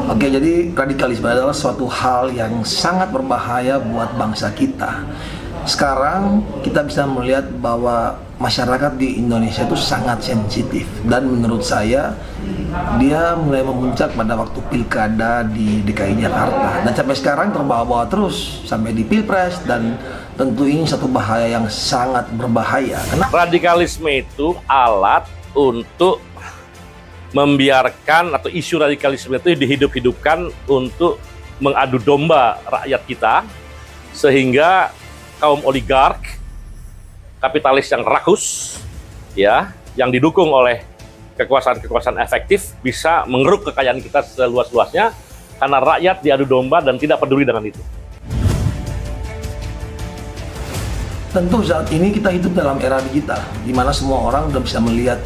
Oke, jadi radikalisme adalah suatu hal yang sangat berbahaya buat bangsa kita. Sekarang kita bisa melihat bahwa masyarakat di Indonesia itu sangat sensitif, dan menurut saya dia mulai memuncak pada waktu pilkada di DKI Jakarta, dan sampai sekarang terbawa-bawa terus sampai di Pilpres, dan tentu ini satu bahaya yang sangat berbahaya. Radikalisme itu alat untuk membiarkan, atau isu radikalisme itu dihidup-hidupkan untuk mengadu domba rakyat kita, sehingga kaum oligark, kapitalis yang rakus, ya, yang didukung oleh kekuasaan-kekuasaan efektif bisa mengeruk kekayaan kita seluas-luasnya karena rakyat diadu domba dan tidak peduli dengan itu. Tentu saat ini kita hidup dalam era digital, di mana semua orang udah bisa melihat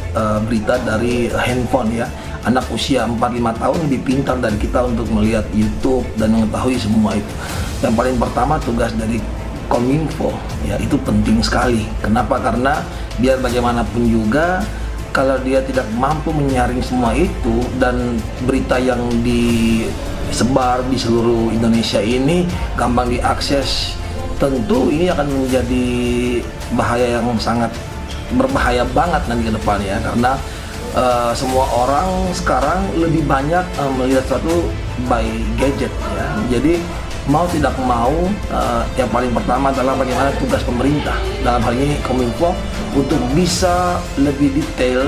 berita dari handphone ya. Anak usia 4-5 tahun lebih pintar dari kita untuk melihat YouTube dan mengetahui semua itu. Yang paling pertama, tugas dari Kominfo ya, itu penting sekali. Kenapa? Karena biar bagaimanapun juga kalau dia tidak mampu menyaring semua itu, dan berita yang disebar di seluruh Indonesia ini gampang diakses, tentu ini akan menjadi bahaya yang sangat berbahaya banget nanti ke depan ya, karena semua orang sekarang lebih banyak melihat sesuatu by gadget ya. Jadi mau tidak mau, yang paling pertama adalah bagaimana tugas pemerintah dalam hal ini Kominfo untuk bisa lebih detail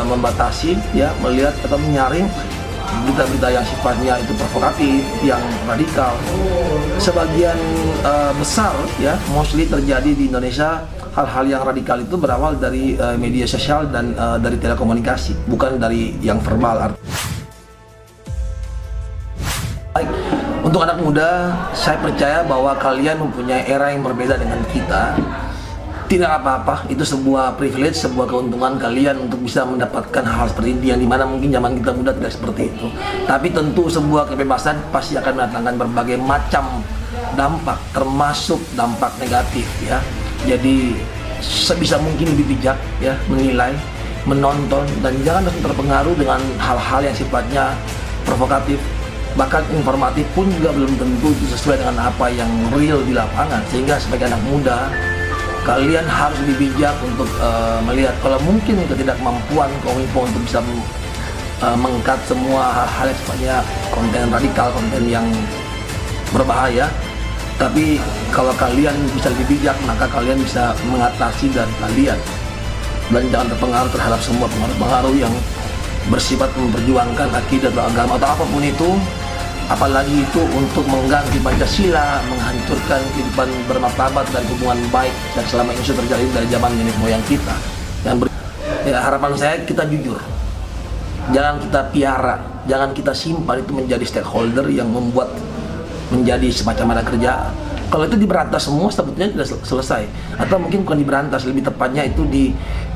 membatasi ya, melihat atau menyaring berita-berita yang sifatnya itu provokatif, yang radikal. Sebagian besar ya, mostly terjadi di Indonesia, hal-hal yang radikal itu berawal dari media sosial dan dari telekomunikasi, bukan dari yang verbal. Baik, untuk anak muda, saya percaya bahwa kalian mempunyai era yang berbeda dengan kita. Tidak apa-apa, itu sebuah privilege, sebuah keuntungan kalian untuk bisa mendapatkan hal seperti ini, yang dimana mungkin zaman kita muda tidak seperti itu. Tapi tentu sebuah kebebasan pasti akan mendatangkan berbagai macam dampak, termasuk dampak negatif ya. Jadi sebisa mungkin lebih bijak ya, menilai, menonton, dan jangan langsung terpengaruh dengan hal-hal yang sifatnya provokatif. Bahkan informatif pun juga belum tentu sesuai dengan apa yang real di lapangan. Sehingga sebagai anak muda, kalian harus lebih bijak untuk melihat kalau mungkin ketidakmampuan Kominfo untuk bisa mengangkat semua hal-hal yang sifatnya konten radikal, konten yang berbahaya. Tapi kalau kalian bisa lebih bijak, maka kalian bisa mengatasi dari kalian, dan jangan terpengaruh terhadap semua pengaruh-pengaruh yang bersifat memperjuangkan akidah atau agama atau apapun itu, apalagi itu untuk mengganti Pancasila, menghancurkan kehidupan bermartabat dan hubungan baik yang selama ini sudah terjadi dari zaman nenek moyang kita. Ya, harapan saya kita jujur, jangan kita piara, jangan kita simpan itu menjadi stakeholder yang membuat menjadi semacam ada kerjaan. Kalau itu diberantas semua, sebetulnya sudah selesai. Atau mungkin bukan diberantas, lebih tepatnya itu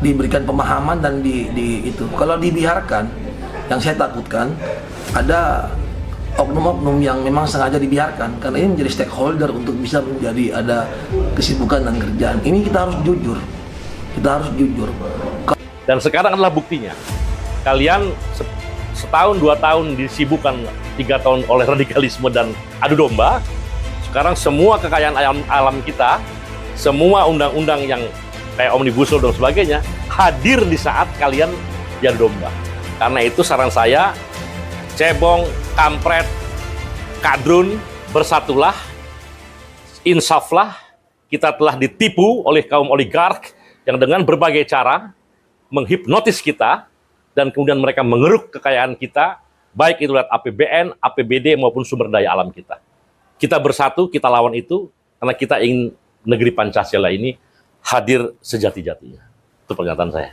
diberikan pemahaman dan itu. Kalau dibiarkan, yang saya takutkan ada oknum-oknum yang memang sengaja dibiarkan, karena ini menjadi stakeholder untuk bisa menjadi ada kesibukan dan kerjaan. Ini kita harus jujur, kita harus jujur. Dan sekarang adalah buktinya. Kalian setahun 2 tahun disibukkan, 3 tahun oleh radikalisme dan adu domba. Sekarang semua kekayaan alam kita, semua undang-undang yang kayak Omnibus Law dan sebagainya hadir di saat kalian diadu domba. Karena itu saran saya, cebong, kampret, kadrun, bersatulah, insaflah. Kita telah ditipu oleh kaum oligark yang dengan berbagai cara menghipnotis kita, dan kemudian mereka mengeruk kekayaan kita, baik itu lewat APBN, APBD maupun sumber daya alam kita. Kita bersatu, kita lawan itu, karena kita ingin negeri Pancasila ini hadir sejati-jatinya. Itu pernyataan saya.